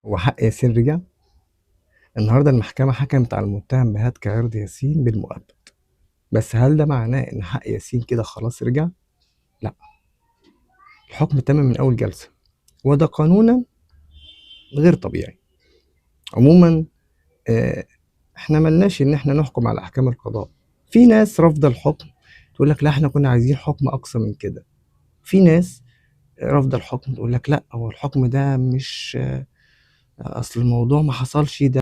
هو حق ياسين رجع؟ النهارده المحكمة حكمت على المتهم بهتك عرض ياسين بالمؤبد، بس هل ده معناه إن حق ياسين كده خلاص رجع؟ لأ، الحكم تم من أول جلسة، وده قانونا غير طبيعي. عموما احنا ملناش إن احنا نحكم على أحكام القضاء. في ناس رافضة الحكم تقول لك لا احنا كنا عايزين حكم أقصى من كده. في ناس رافضة الحكم تقول لك لا هو الحكم ده مش أصل الموضوع ما حصلش ده